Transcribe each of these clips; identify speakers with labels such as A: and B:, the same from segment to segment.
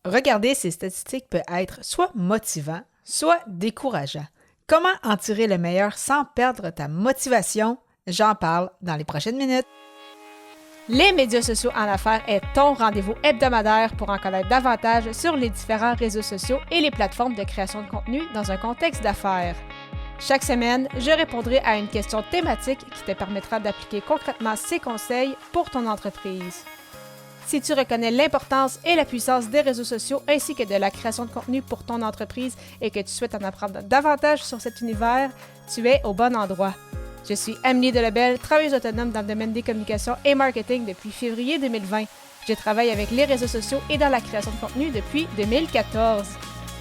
A: Regarder ces statistiques peut être soit motivant, soit décourageant. Comment en tirer le meilleur sans perdre ta motivation? J'en parle dans les prochaines minutes. Les médias sociaux en affaires est ton rendez-vous hebdomadaire pour en connaître davantage sur les différents réseaux sociaux et les plateformes de création de contenu dans un contexte d'affaires. Chaque semaine, je répondrai à une question thématique qui te permettra d'appliquer concrètement ces conseils pour ton entreprise. Si tu reconnais l'importance et la puissance des réseaux sociaux ainsi que de la création de contenu pour ton entreprise et que tu souhaites en apprendre davantage sur cet univers, tu es au bon endroit. Je suis Amélie Delebel, travailleuse autonome dans le domaine des communications et marketing depuis février 2020. Je travaille avec les réseaux sociaux et dans la création de contenu depuis 2014.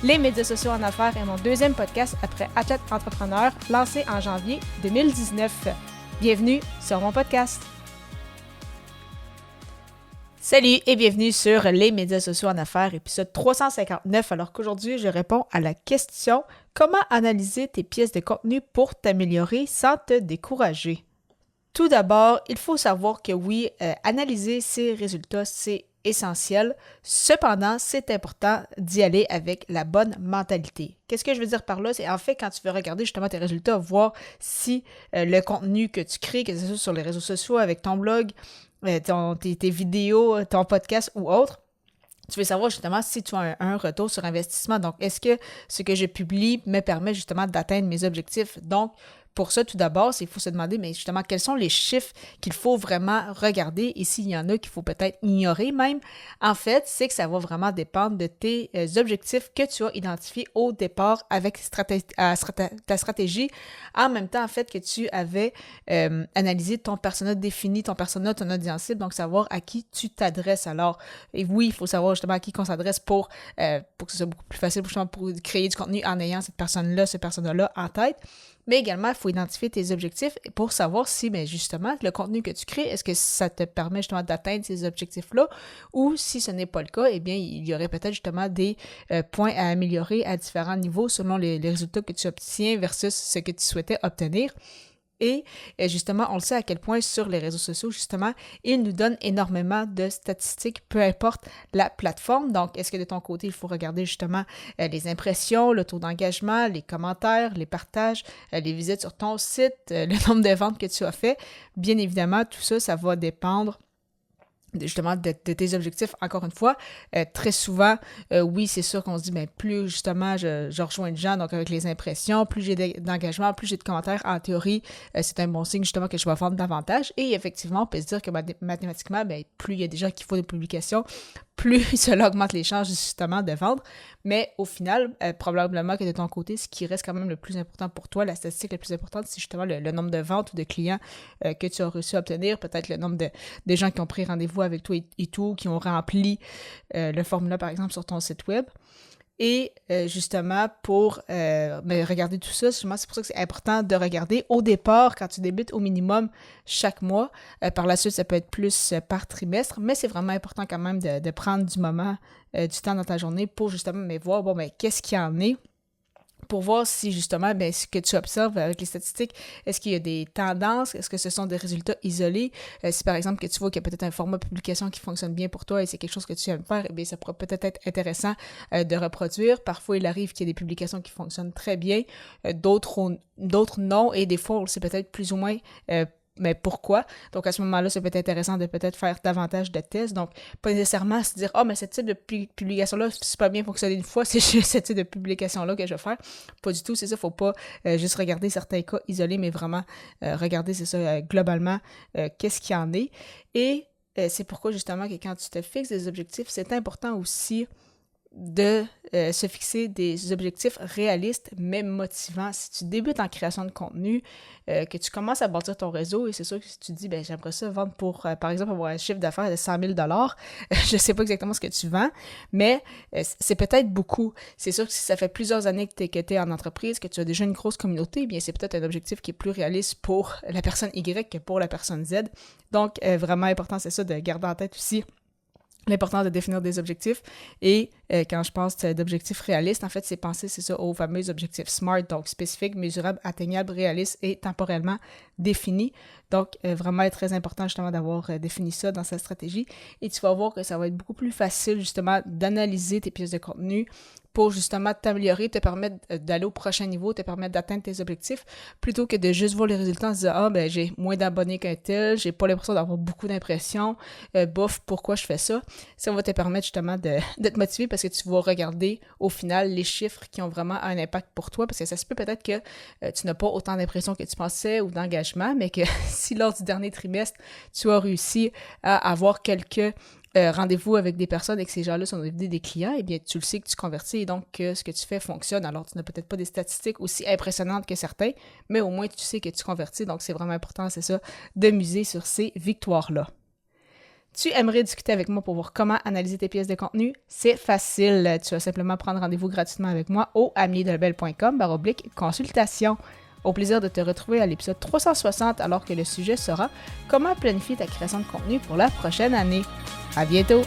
A: Les médias sociaux en affaires est mon deuxième podcast après Athlète Entrepreneur, lancé en janvier 2019. Bienvenue sur mon podcast. Salut et bienvenue sur les médias sociaux en affaires, épisode 359, alors qu'aujourd'hui, je réponds à la question « Comment analyser tes pièces de contenu pour t'améliorer sans te décourager? » Tout d'abord, il faut savoir que oui, analyser ses résultats, c'est essentiel. Cependant, c'est important d'y aller avec la bonne mentalité. Qu'est-ce que je veux dire par là? C'est en fait quand tu veux regarder justement tes résultats, voir si le contenu que tu crées, que ce soit sur les réseaux sociaux, avec ton blog, tes vidéos, ton podcast ou autre, tu veux savoir justement si tu as un retour sur investissement. Donc, est-ce que ce que je publie me permet justement d'atteindre mes objectifs? Donc, pour ça, tout d'abord, il faut se demander, mais justement, quels sont les chiffres qu'il faut vraiment regarder et s'il y en a qu'il faut peut-être ignorer même. En fait, c'est que ça va vraiment dépendre de tes objectifs que tu as identifiés au départ avec ta stratégie. En même temps, en fait, que tu avais analysé ton persona défini, ton persona, ton audience cible, donc savoir à qui tu t'adresses. Alors, et oui, il faut savoir justement à qui on s'adresse pour que ce soit beaucoup plus facile pour créer du contenu en ayant cette personne-là, ce persona-là en tête. Mais également, il faut identifier tes objectifs pour savoir si, mais justement, le contenu que tu crées, est-ce que ça te permet justement d'atteindre ces objectifs-là ou si ce n'est pas le cas, eh bien, il y aurait peut-être justement des points à améliorer à différents niveaux selon les résultats que tu obtiens versus ce que tu souhaitais obtenir. Et justement, on le sait à quel point sur les réseaux sociaux, justement, ils nous donnent énormément de statistiques, peu importe la plateforme. Donc, est-ce que de ton côté, il faut regarder justement les impressions, le taux d'engagement, les commentaires, les partages, les visites sur ton site, le nombre de ventes que tu as fait? Bien évidemment, tout ça, ça va dépendre justement de tes objectifs. Encore une fois, très souvent, oui, c'est sûr qu'on se dit, bien, plus justement je rejoins les gens, donc avec les impressions, plus j'ai d'engagement, plus j'ai de commentaires, en théorie, c'est un bon signe justement que je vais vendre davantage. Et effectivement, on peut se dire que mathématiquement, bien, plus il y a des gens qui font des publications, plus cela augmente les chances justement de vendre. Mais au final, probablement que de ton côté, ce qui reste quand même le plus important pour toi, la statistique la plus importante, c'est justement le nombre de ventes ou de clients que tu as réussi à obtenir, peut-être le nombre de gens qui ont pris rendez-vous avec toi et tout, qui ont rempli le formulaire par exemple sur ton site web. Et justement, pour regarder tout ça, justement, c'est pour ça que c'est important de regarder au départ, quand tu débutes au minimum chaque mois. Par la suite, ça peut être plus par trimestre, mais c'est vraiment important quand même de prendre du temps dans ta journée pour justement voir, qu'est-ce qu'il y en est, pour voir si justement, ce que tu observes avec les statistiques, est-ce qu'il y a des tendances, est-ce que ce sont des résultats isolés? Si par exemple que tu vois qu'il y a peut-être un format de publication qui fonctionne bien pour toi et c'est quelque chose que tu aimes faire, eh bien ça pourrait peut-être être intéressant de reproduire. Parfois, il arrive qu'il y ait des publications qui fonctionnent très bien, d'autres non, et des fois, on le sait peut-être plus ou moins mais pourquoi? Donc, à ce moment-là, ça peut être intéressant de peut-être faire davantage de tests. Donc, pas nécessairement se dire « Ah, mais ce type de publication-là, c'est pas bien fonctionné une fois, c'est juste ce type de publication-là que je vais faire. » Pas du tout, c'est ça, faut pas juste regarder certains cas isolés, mais vraiment regarder, c'est ça, globalement, qu'est-ce qu'il y en est. Et c'est pourquoi, justement, que quand tu te fixes des objectifs, c'est important aussi de se fixer des objectifs réalistes mais motivants. Si tu débutes en création de contenu, que tu commences à bâtir ton réseau, et c'est sûr que si tu dis, j'aimerais ça vendre pour, par exemple, avoir un chiffre d'affaires de 100 000 je sais pas exactement ce que tu vends, mais c'est peut-être beaucoup. C'est sûr que si ça fait plusieurs années que tu es en entreprise, que tu as déjà une grosse communauté, eh bien c'est peut-être un objectif qui est plus réaliste pour la personne Y que pour la personne Z. Donc, vraiment important, c'est ça, de garder en tête aussi l'importance de définir des objectifs. Et quand je pense d'objectifs réalistes, en fait, c'est penser, c'est ça, aux fameux objectifs SMART, donc spécifiques, mesurables, atteignables, réalistes et temporellement définis. Donc, vraiment, est très important justement d'avoir défini ça dans sa stratégie. Et tu vas voir que ça va être beaucoup plus facile justement d'analyser tes pièces de contenu pour justement t'améliorer, te permettre d'aller au prochain niveau, te permettre d'atteindre tes objectifs, plutôt que de juste voir les résultats en se disant « Ah, ben j'ai moins d'abonnés qu'un tel, j'ai pas l'impression d'avoir beaucoup d'impressions, bof, pourquoi je fais ça? » Ça va te permettre justement de te motiver parce que tu vas regarder au final les chiffres qui ont vraiment un impact pour toi, parce que ça se peut peut-être que tu n'as pas autant d'impressions que tu pensais ou d'engagement, mais que si lors du dernier trimestre, tu as réussi à avoir quelques rendez-vous avec des personnes et que ces gens-là sont devenus des clients, eh bien, tu le sais que tu convertis et donc que ce que tu fais fonctionne. Alors, tu n'as peut-être pas des statistiques aussi impressionnantes que certains, mais au moins, tu sais que tu convertis. Donc, c'est vraiment important, c'est ça, de miser sur ces victoires-là. Tu aimerais discuter avec moi pour voir comment analyser tes pièces de contenu? C'est facile. Tu vas simplement prendre rendez-vous gratuitement avec moi au ameliedelabel.com/consultation. Au plaisir de te retrouver à l'épisode 360 alors que le sujet sera « Comment planifier ta création de contenu pour la prochaine année ». À bientôt!